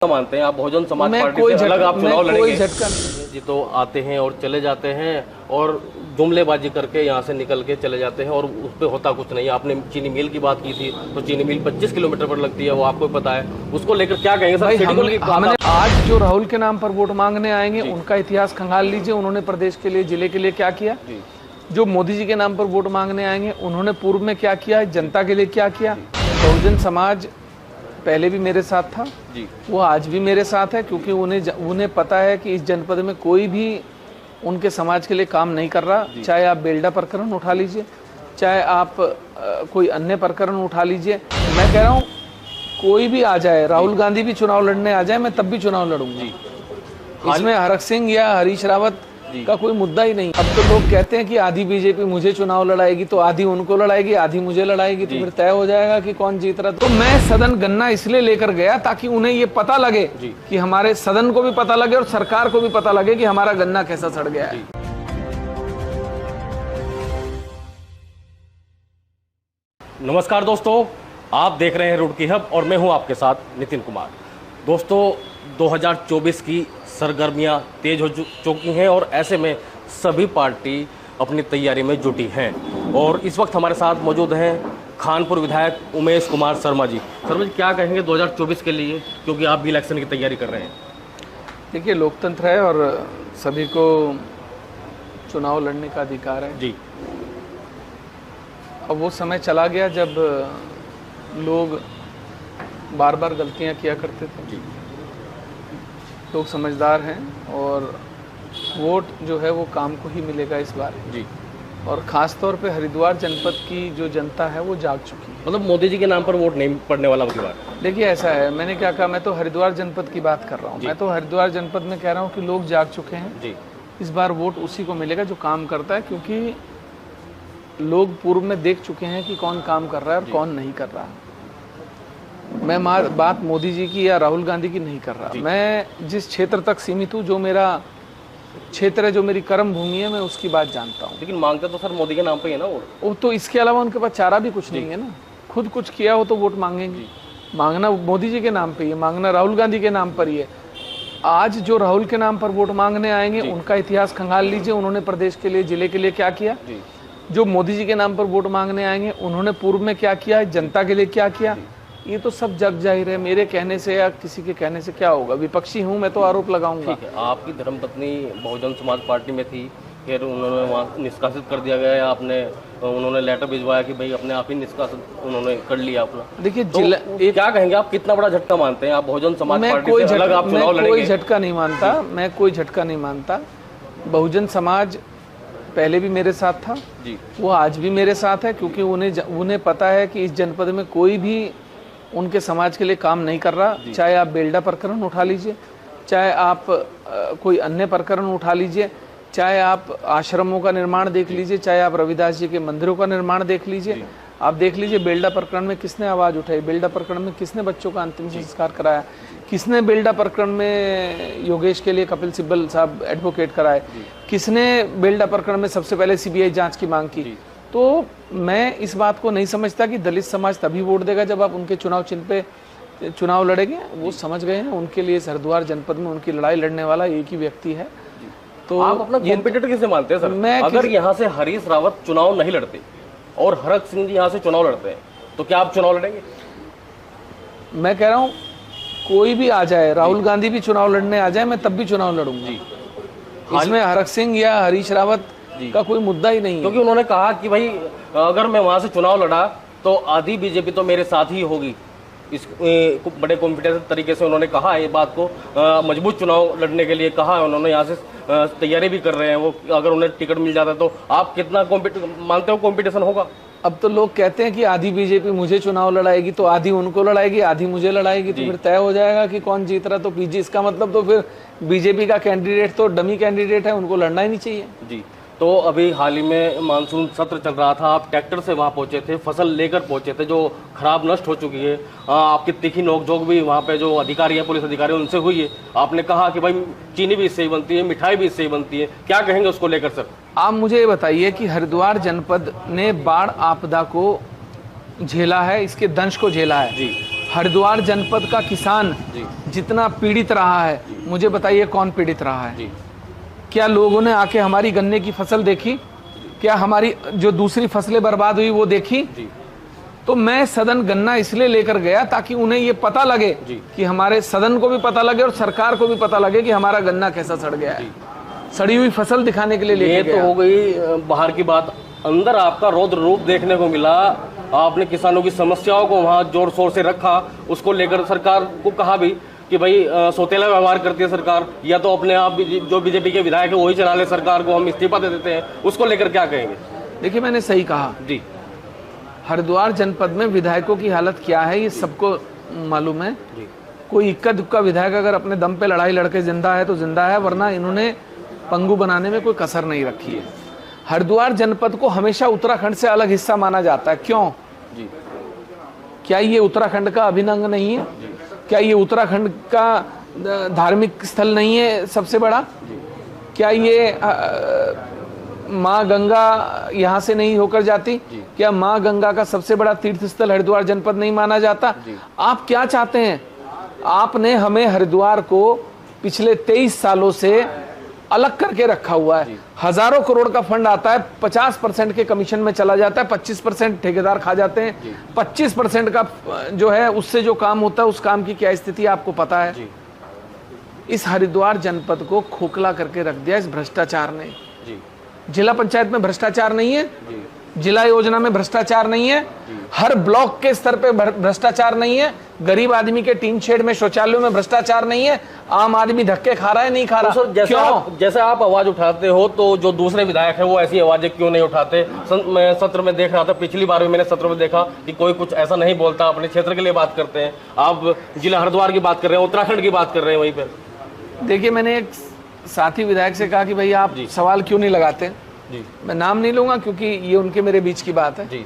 मानते हैं आप बहुजन समाज पार्टी से अलग आप चुनाव लड़ेंगे? जी, तो आते हैं और चले जाते हैं और जुमलेबाजी करके यहाँ से निकल के चले जाते हैं और उस पर होता कुछ नहीं। आपने चीनी मिल की बात की थी, तो चीनी मिल 25 किलोमीटर पर लगती है, वो आपको पता है। उसको लेकर क्या कहेंगे सर? आज जो राहुल के नाम पर वोट मांगने आएंगे उनका इतिहास खंगाल लीजिए। उन्होंने प्रदेश के लिए, जिले के लिए क्या किया। जो मोदी जी के नाम पर वोट मांगने आएंगे उन्होंने पूर्व में क्या किया, जनता के लिए क्या किया। बहुजन समाज पहले भी मेरे साथ था जी, वो आज भी मेरे साथ है, क्योंकि उन्हें पता है कि इस जनपद में कोई भी उनके समाज के लिए काम नहीं कर रहा। चाहे आप बेलडा प्रकरण उठा लीजिए, चाहे आप कोई अन्य प्रकरण उठा लीजिए। मैं कह रहा हूँ कोई भी आ जाए, राहुल गांधी भी चुनाव लड़ने आ जाए, मैं तब भी चुनाव लड़ूंगा। इसमें हरक सिंह या हरीश रावत का कोई मुद्दा ही नहीं। अब तो लोग कहते हैं कि आधी बीजेपी मुझे चुनाव लड़ाएगी, तो आधी उनको लड़ाएगी, आधी मुझे लड़ाएगी, तो फिर तय हो जाएगा कि कौन जीत रहा। तो मैं सदन गन्ना इसलिए लेकर गया ताकि उन्हें ये पता लगे कि हमारे सदन को भी पता लगे और सरकार को भी पता लगे कि हमारा गन्ना कैसा सड़ गया है। नमस्कार दोस्तों, आप देख रहे हैं रुड़की हब और मैं हूं आपके साथ नितिन कुमार। दोस्तों, 2024 की सरगर्मियां तेज हो चुकी हैं और ऐसे में सभी पार्टी अपनी तैयारी में जुटी हैं। और इस वक्त हमारे साथ मौजूद हैं खानपुर विधायक उमेश कुमार शर्मा जी। शर्मा जी, क्या कहेंगे 2024 के लिए, क्योंकि आप भी इलेक्शन की तैयारी कर रहे हैं? देखिए, लोकतंत्र है और सभी को चुनाव लड़ने का अधिकार है जी। अब वो समय चला गया जब लोग बार बार गलतियां किया करते थे जी। लोग समझदार हैं और वोट जो है वो काम को ही मिलेगा इस बार जी। और ख़ास तौर पे हरिद्वार जनपद की जो जनता है वो जाग चुकी है। मतलब मोदी जी के नाम पर वोट नहीं पड़ने वाला की बात? देखिए, ऐसा है, मैंने क्या कहा, मैं तो हरिद्वार जनपद की बात कर रहा हूँ। मैं तो हरिद्वार जनपद में कह रहा हूँ कि लोग जाग चुके हैं जी। इस बार वोट उसी को मिलेगा जो काम करता है, क्योंकि लोग पूर्व में देख चुके हैं कि कौन काम कर रहा है और कौन नहीं कर रहा है। मैं बात मोदी जी की या राहुल गांधी की नहीं कर रहा। मैं जिस क्षेत्र तक सीमित हूँ, जो मेरा क्षेत्र है, जो मेरी कर्म भूमि है, मैं उसकी बात जानता हूँ। लेकिन मांगते तो सर मोदी के नाम पे है ना वो तो इसके अलावा उनके पास चारा भी कुछ नहीं है ना। खुद कुछ किया हो तो वोट मांगेंगे। मांगना मोदी जी के नाम पे ही है, मांगना राहुल गांधी के नाम पर ही है। आज जो राहुल के नाम पर वोट मांगने आएंगे उनका इतिहास खंगाल लीजिए। उन्होंने प्रदेश के लिए, जिले के लिए क्या किया। जो मोदी जी के नाम पर वोट मांगने आएंगे उन्होंने पूर्व में क्या किया, जनता के लिए क्या किया, ये तो सब जग जाहिर है। मेरे कहने से या किसी के कहने से क्या होगा। विपक्षी हूँ मैं तो आरोप लगाऊंगा। ठीक है, आपकी धर्मपत्नी बहुजन समाज पार्टी में थी, फिर उन्होंने वहाँ निष्कासित कर दिया गया, आपने उन्होंने लेटर भिजवाया कि भाई अपने आप ही निष्कासित उन्होंने कर लिया अपना। देखिए, तो क्या कहेंगे आप, कितना बड़ा झटका मानते हैं आप बहुजन समाज पार्टी से अलग आप चुनाव लड़ेंगे? कोई झटका नहीं मानता, मैं कोई झटका नहीं मानता। बहुजन समाज पहले भी मेरे साथ था जी, वो आज भी मेरे साथ है, क्योंकि उन्हें पता है कि इस जनपद में कोई भी उनके समाज के लिए काम नहीं कर रहा। चाहे आप बेलडा प्रकरण उठा लीजिए, चाहे आप कोई अन्य प्रकरण उठा लीजिए, चाहे आप आश्रमों का निर्माण देख लीजिए, चाहे आप रविदास जी के मंदिरों का निर्माण देख लीजिए। आप देख लीजिए, बेलडा प्रकरण में किसने आवाज़ उठाई, बेलडा प्रकरण में किसने बच्चों का अंतिम संस्कार कराया, किसने बेलडा प्रकरण में योगेश के लिए कपिल सिब्बल साहब एडवोकेट कराए, किसने बेलडा प्रकरण में सबसे पहले सीबीआई जांच की मांग की। तो मैं इस बात को नहीं समझता कि दलित समाज तभी वोट देगा जब आप उनके चुनाव चिन्ह पे चुनाव लड़ेंगे। वो समझ गए हैं, उनके लिए हरिद्वार जनपद में उनकी लड़ाई लड़ने वाला एक ही व्यक्ति है। तो आप अपना कॉम्पिटिटर किसे मानते हैं सर? मैं अगर यहाँ से हरीश रावत चुनाव नहीं लड़ते और हरक सिंह जी यहाँ से चुनाव लड़ते हैं, तो क्या आप चुनाव लड़ेंगे? मैं कह रहा हूँ कोई भी आ जाए, राहुल गांधी भी चुनाव लड़ने आ जाए, मैं तब भी चुनाव लड़ूंगा। इसमें हरक सिंह या हरीश रावत का कोई मुद्दा ही नहीं है, क्योंकि उन्होंने कहा कि भाई अगर मैं वहां से चुनाव लड़ा तो आधी बीजेपी तो मेरे साथ ही होगी। इस बड़े कॉन्फिडेंस तरीके से उन्होंने कहा ये बात को, मजबूत चुनाव लड़ने के लिए कहा है उन्होंने। यहाँ से तैयारी भी कर रहे हैं वो, अगर उन्हें टिकट मिल जाता है तो आप कितना मानते हो कॉम्पिटिशन होगा? अब तो लोग कहते हैं कि आधी बीजेपी मुझे चुनाव लड़ाएगी, तो आधी उनको लड़ाएगी, आधी मुझे लड़ाएगी, तो फिर तय हो जाएगा कि कौन जीत रहा। तो पीजी, इसका मतलब तो फिर बीजेपी का कैंडिडेट तो डमी कैंडिडेट है, उनको लड़ना ही नहीं चाहिए जी। तो अभी हाल ही में मानसून सत्र चल रहा था, आप ट्रैक्टर से वहाँ पहुँचे थे, फसल लेकर पहुँचे थे जो खराब नष्ट हो चुकी है। आपकी तीखी नोकझोंक भी वहाँ पे जो अधिकारी हैं, पुलिस अधिकारी, उनसे हुई है। आपने कहा कि भाई चीनी भी इससे ही बनती है, मिठाई भी इससे ही बनती है, क्या कहेंगे उसको लेकर सर? आप मुझे ये बताइए कि हरिद्वार जनपद ने बाढ़ आपदा को झेला है, इसके दंश को झेला है जी। हरिद्वार जनपद का किसान जितना पीड़ित रहा है, मुझे बताइए कौन पीड़ित रहा है? क्या लोगों ने आके हमारी गन्ने की फसल देखी? क्या हमारी जो दूसरी फसलें बर्बाद हुई वो देखी? तो मैं सदन गन्ना इसलिए लेकर गया ताकि उन्हें ये पता लगे कि हमारे सदन को भी पता लगे और सरकार को भी पता लगे कि हमारा गन्ना कैसा सड़ गया है। सड़ी हुई फसल दिखाने के लिए लेके गया। ये तो हो गई बाहर की बात, अंदर आपका रौद्र रूप देखने को मिला। आपने किसानों की समस्याओं को वहाँ जोर शोर से रखा, उसको लेकर सरकार को कहा भी कि भाई सौतेला व्यवहार करती है सरकार, या तो अपने आप जो बीजेपी के विधायक है वही चला ले सरकार को, हम इस्तीफा दे देते हैं, उसको लेकर क्या कहेंगे? देखिए, मैंने सही कहा जी। हरिद्वार जनपद में विधायकों की हालत क्या है ये सबको मालूम है। कोई इक्का दुक्का विधायक अगर अपने दम पे लड़ाई लड़के जिंदा है तो जिंदा है, वरना इन्होंने पंगु बनाने में कोई कसर नहीं रखी है। हरिद्वार जनपद को हमेशा उत्तराखंड से अलग हिस्सा माना जाता है। क्यों जी? क्या ये उत्तराखंड का अभिन्न अंग नहीं है? क्या ये उत्तराखंड का धार्मिक स्थल नहीं है सबसे बड़ा? क्या ये माँ गंगा यहाँ से नहीं होकर जाती? क्या माँ गंगा का सबसे बड़ा तीर्थ स्थल हरिद्वार जनपद नहीं माना जाता? आप क्या चाहते हैं? आपने हमें हरिद्वार को पिछले 23 सालों से अलग करके रखा हुआ है। हजारों करोड़ का फंड आता है, 50% के कमीशन में चला जाता है, 25% ठेकेदार खा जाते हैं, 25% का जो है उससे जो काम होता है उस काम की क्या स्थिति आपको पता है? इस हरिद्वार जनपद को खोखला करके रख दिया इस भ्रष्टाचार ने। जिला पंचायत में भ्रष्टाचार नहीं है, जिला योजना में भ्रष्टाचार नहीं है, हर ब्लॉक के स्तर पे भ्रष्टाचार नहीं है, गरीब आदमी के टीन शेड में शौचालयों में भ्रष्टाचार नहीं है, आम आदमी धक्के खा रहा है नहीं खा रहा। तो जैसे आप आवाज उठाते हो तो जो दूसरे विधायक है वो ऐसी आवाजें क्यों नहीं उठाते? मैं सत्र में देख रहा था, पिछली बार भी मैंने सत्र में देखा कि कोई कुछ ऐसा नहीं बोलता, अपने क्षेत्र के लिए बात करते हैं। आप जिला हरिद्वार की बात कर रहे हैं, उत्तराखंड की बात कर रहे हैं वहीं पर। देखिए, मैंने एक साथी विधायक से कहा कि भाई आप सवाल क्यों नहीं लगाते? मैं नाम नहीं लूंगा क्योंकि ये उनके मेरे बीच की बात है।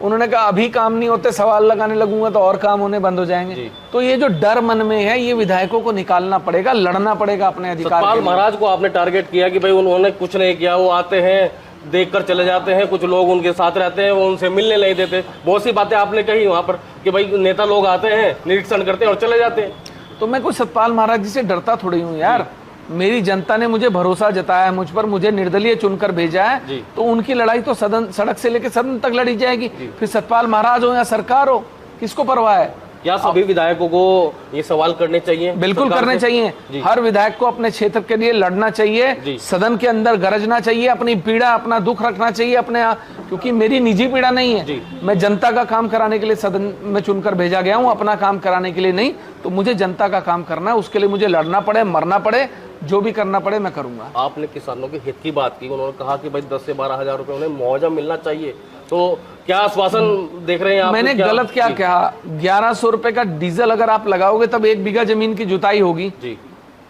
उन्होंने कहा अभी काम नहीं होते, सवाल लगाने लगूंगा तो और काम होने बंद हो जाएंगे। तो ये जो डर मन में है ये विधायकों को निकालना पड़ेगा, लड़ना पड़ेगा अपने अधिकार। सतपाल महाराज को आपने टारगेट किया कि भाई उन्होंने कुछ नहीं किया, वो आते हैं देखकर चले जाते हैं, कुछ लोग उनके साथ रहते हैं, वो उनसे मिलने नहीं देते। बहुत सी बातें आपने कही वहां पर कि भाई नेता लोग आते हैं, निरीक्षण करते हैं और चले जाते हैं। तो मैं कोई सतपाल महाराज जी से डरता थोड़ी हूँ यार। मेरी जनता ने मुझे भरोसा जताया है मुझ पर, मुझे निर्दलीय चुनकर भेजा है, तो उनकी लड़ाई तो सड़क से लेकर सदन तक लड़ी जाएगी। फिर सतपाल महाराज हो या सरकार हो, किसको परवाह है? क्या सभी विधायकों को ये सवाल करने चाहिए? बिल्कुल करने चाहिए। हर विधायक को अपने क्षेत्र के लिए लड़ना चाहिए, सदन के अंदर गरजना चाहिए, अपनी पीड़ा अपना दुख रखना चाहिए अपने, क्योंकि मेरी निजी पीड़ा नहीं है। मैं जनता का काम कराने के लिए सदन में चुनकर भेजा गया हूँ, अपना काम कराने के लिए नहीं। तो मुझे जनता का काम करना है, उसके लिए मुझे लड़ना पड़े मरना पड़े, जो भी करना पड़े मैं करूंगा। आपने किसानों के हित की बात की, उन्होंने कहा कि भाई 10 से 12 हजार रुपए उन्हें मुआवजा मिलना चाहिए, तो क्या आश्वासन देख रहे हैं आप? मैंने गलत क्या कहा? 1100 रुपए का डीजल अगर आप लगाओगे तब 1 बीघा जमीन की जुताई होगी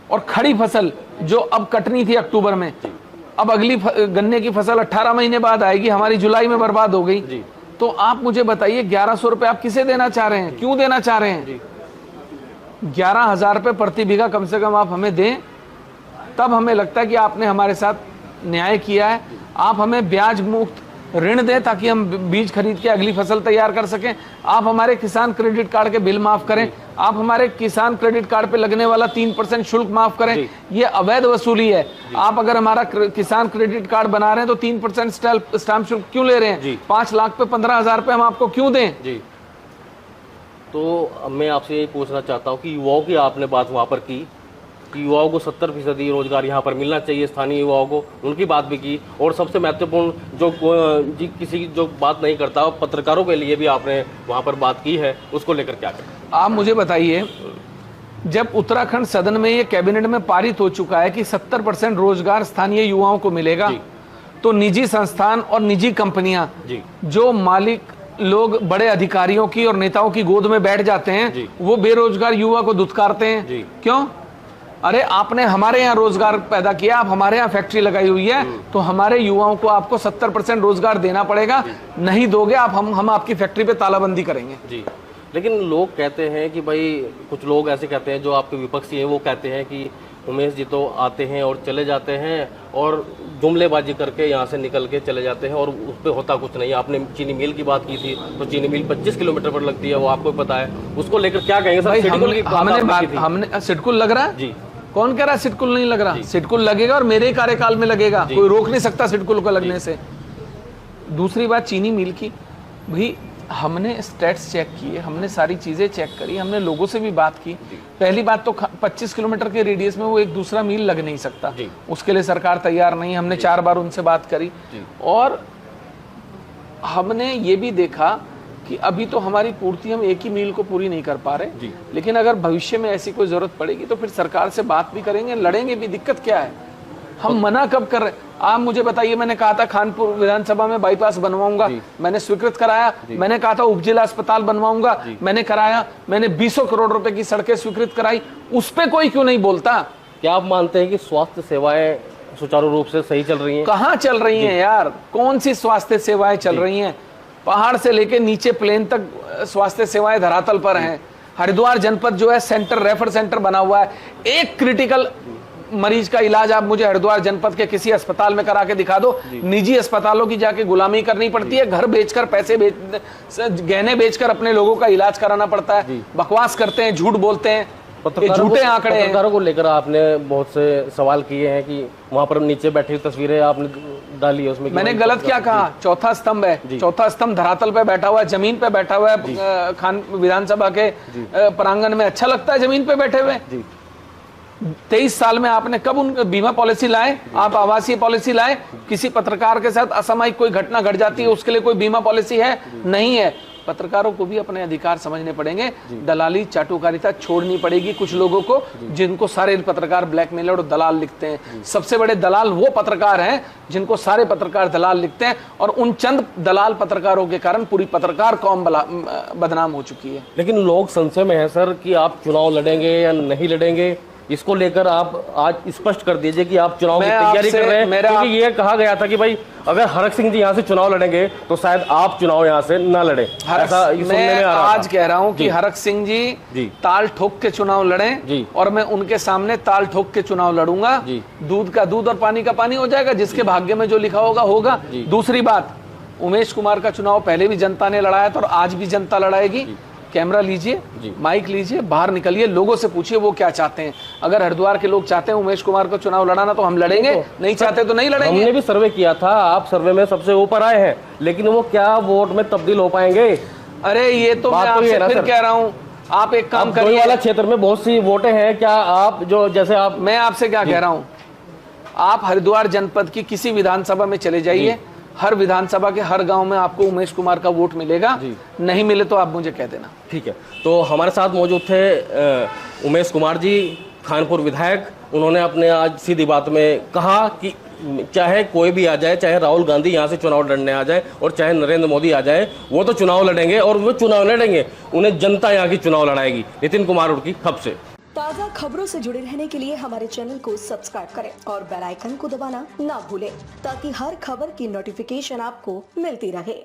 और खड़ी फसल जो अब कटनी थी अक्टूबर में, अब अगली गन्ने की फसल 18 महीने बाद आएगी, हमारी जुलाई में बर्बाद हो गई। तो आप मुझे बताइए 1100 रुपए आप किसे देना चाह रहे हैं, क्यों देना चाह रहे हैं? 11,000 रुपए प्रति बीघा कम से कम आप हमें दें, तब हमें लगता है कि आपने हमारे साथ न्याय किया है। आप हमें ब्याज मुक्त ऋण दें ताकि हम बीज खरीद के अगली फसल तैयार कर सकें। आप हमारे किसान क्रेडिट कार्ड के बिल माफ करें। आप हमारे किसान क्रेडिट कार्ड पे लगने वाला 3% शुल्क माफ करें। ये अवैध वसूली है। आप अगर हमारा किसान क्रेडिट कार्ड बना रहे हैं तो 3% स्टाम्प शुल्क क्यों ले रहे हैं? 5 लाख पे 15,000 रुपए हम आपको क्यों दें? तो मैं आपसे ये पूछना चाहता हूँ कि युवाओं की आपने बात वहाँ पर की कि युवाओं को 70% रोजगार यहाँ पर मिलना चाहिए, स्थानीय युवाओं को, उनकी बात भी की। और सबसे महत्वपूर्ण जो किसी की जो बात नहीं करता, पत्रकारों के लिए भी आपने वहाँ पर बात की है, उसको लेकर क्या करें? आप मुझे बताइए, जब उत्तराखंड सदन में ये कैबिनेट में पारित हो चुका है कि 70% रोजगार स्थानीय युवाओं को मिलेगा, तो निजी संस्थान और निजी कंपनियां जो मालिक लोग बड़े अधिकारियों की और नेताओं की गोद में बैठ जाते हैं, वो बेरोजगार युवा को दुत्कारते हैं। क्यों? अरे आपने हमारे यहाँ रोजगार पैदा किया, आप हमारे यहाँ फैक्ट्री लगाई हुई है, तो हमारे युवाओं को आपको 70% रोजगार देना पड़ेगा। नहीं दोगे आप, हम आपकी फैक्ट्री पे तालाबंदी करेंगे। जी, लेकिन लोग कहते हैं कि भाई, कुछ लोग ऐसे कहते हैं जो आपके विपक्षी हैं, वो कहते हैं कि उमेश जी तो आते हैं और चले जाते हैं और जुमलेबाजी करके यहाँ से निकल के चले जाते हैं और उस पर होता कुछ नहीं। आपने चीनी मिल की बात की थी, तो चीनी मिल 25 किलोमीटर पर लगती है, वो आपको पता है। उसको लेकर क्या कहेंगे सर? हमने सिडकुल लग रहा है जी, कौन कह रहा है सिडकुल नहीं लग रहा? सिडकुल लगेगा और मेरे कार्यकाल में लगेगा, कोई रोक नहीं सकता सिडकुल को लगने से। दूसरी बात चीनी मिल की, भाई हमने स्टैट्स चेक किए, हमने सारी चीजें चेक करी, हमने लोगों से भी बात की। पहली बात तो 25 किलोमीटर के रेडियस में वो एक दूसरा मिल लग नहीं सकता, उसके लिए सरकार तैयार नहीं। हमने 4 बार उनसे बात करी और हमने ये भी देखा कि अभी तो हमारी पूर्ति हम एक ही मील को पूरी नहीं कर पा रहे, लेकिन अगर भविष्य में ऐसी कोई जरूरत पड़ेगी तो फिर सरकार से बात भी करेंगे, लड़ेंगे भी। दिक्कत क्या है? हम मना कब कर रहे? आप मुझे बताइए, मैंने कहा था खानपुर विधानसभा में बाईपास बनवाऊंगा, मैंने स्वीकृत कराया। मैंने कहा था उपजिला अस्पताल बनवाऊंगा, मैंने कराया। मैंने 200 करोड़ रुपए की सड़कें स्वीकृत कराई, उस पे कोई क्यों नहीं बोलता? क्या आप मानते हैं कि स्वास्थ्य सेवाएं सुचारू रूप से सही चल रही हैं? कहाँ चल रही हैं यार? कौन सी स्वास्थ्य सेवाएं चल रही हैं? पहाड़ से लेके नीचे प्लेन तक स्वास्थ्य सेवाएं धरातल पर हैं। हरिद्वार जनपद जो है सेंटर, रेफर सेंटर बना हुआ है। एक क्रिटिकल मरीज का इलाज आप मुझे हरिद्वार जनपद के किसी अस्पताल में करा के दिखा दो। निजी अस्पतालों की जाके गुलामी करनी पड़ती है, घर बेचकर गहने बेचकर अपने लोगों का इलाज कराना पड़ता है। बकवास करते हैं, झूठ बोलते हैं, झूठे आंकड़े हैं। पत्रकारों को लेकर आपने बहुत से सवाल किए हैं कि वहां पर नीचे बैठी तस्वीरें आपने डाली है, उसमें मैंने गलत क्या कहा? चौथा स्तंभ है, चौथा स्तंभ धरातल पे बैठा हुआ है, जमीन पे बैठा हुआ है। खान विधानसभा के प्रांगण में अच्छा लगता है जमीन पे बैठे हुए? 23 साल में आपने कब उन बीमा पॉलिसी लाए? आप आवासीय पॉलिसी लाए? किसी पत्रकार के साथ असामयिक कोई घटना घट जाती है, उसके लिए कोई बीमा पॉलिसी है? नहीं है। पत्रकारों को भी अपने अधिकार समझने पड़ेंगे। दलाली चाटुकारिता छोड़नी पड़ेगी कुछ लोगों को, जिनको सारे पत्रकार ब्लैकमेलर और दलाल लिखते हैं। सबसे बड़े दलाल वो पत्रकार हैं जिनको सारे पत्रकार दलाल लिखते हैं, और उन चंद दलाल पत्रकारों के कारण पूरी पत्रकार कौम बदनाम हो चुकी है। लेकिन लोग संशय में है सर कि आप चुनाव लड़ेंगे या नहीं लड़ेंगे, इसको लेकर आप आज स्पष्ट कर दीजिए कि आप चुनाव की तैयारी कर रहे हैं। क्योंकि ये कहा गया था कि भाई अगर हरक सिंह जी यहाँ से चुनाव लड़ेंगे तो शायद आप चुनाव यहाँ से ना लड़े। ऐसा सुनने में आ रहा आज कह रहा हूँ कि हरक सिंह जी ताल ठोक के चुनाव लड़ें, और मैं उनके सामने ताल ठोक के चुनाव लड़ूंगा। दूध का दूध और पानी का पानी हो जाएगा, जिसके भाग्य में जो लिखा होगा होगा। दूसरी बात, उमेश कुमार का चुनाव पहले भी जनता ने लड़ाया था और आज भी जनता लड़ाएगी। कैमरा लीजिए, माइक लीजिए, बाहर निकलिए, लोगों से पूछिए वो क्या चाहते हैं। अगर हरिद्वार के लोग चाहते हैं उमेश कुमार को चुनाव लड़ाना तो हम लड़ेंगे, नहीं चाहते तो नहीं लड़ेंगे। हमने भी सर्वे किया था, आप सर्वे में सबसे ऊपर आए हैं, लेकिन वो क्या वोट में तब्दील हो पाएंगे? अरे ये तो मैं आपसे फिर कह रहा हूँ, आप एक काम करिए। वाला क्षेत्र में बहुत सी वोटें हैं, क्या आप जो जैसे आप, मैं आपसे क्या कह रहा हूँ, आप हरिद्वार जनपद की किसी विधानसभा में चले जाइए, हर विधानसभा के हर गांव में आपको उमेश कुमार का वोट मिलेगा। नहीं मिले तो आप मुझे कह देना। ठीक है। तो हमारे साथ मौजूद थे उमेश कुमार जी, खानपुर विधायक। उन्होंने अपने आज सीधी बात में कहा कि चाहे कोई भी आ जाए, चाहे राहुल गांधी यहाँ से चुनाव लड़ने आ जाए और चाहे नरेंद्र मोदी आ जाए, वो तो चुनाव लड़ेंगे, और वो चुनाव लड़ेंगे, उन्हें जनता यहाँ की चुनाव लड़ाएगी। नितिन कुमार रुड़की, खब से। ताज़ा खबरों से जुड़े रहने के लिए हमारे चैनल को सब्सक्राइब करें और बेल आइकन को दबाना ना भूलें, ताकि हर खबर की नोटिफिकेशन आपको मिलती रहे।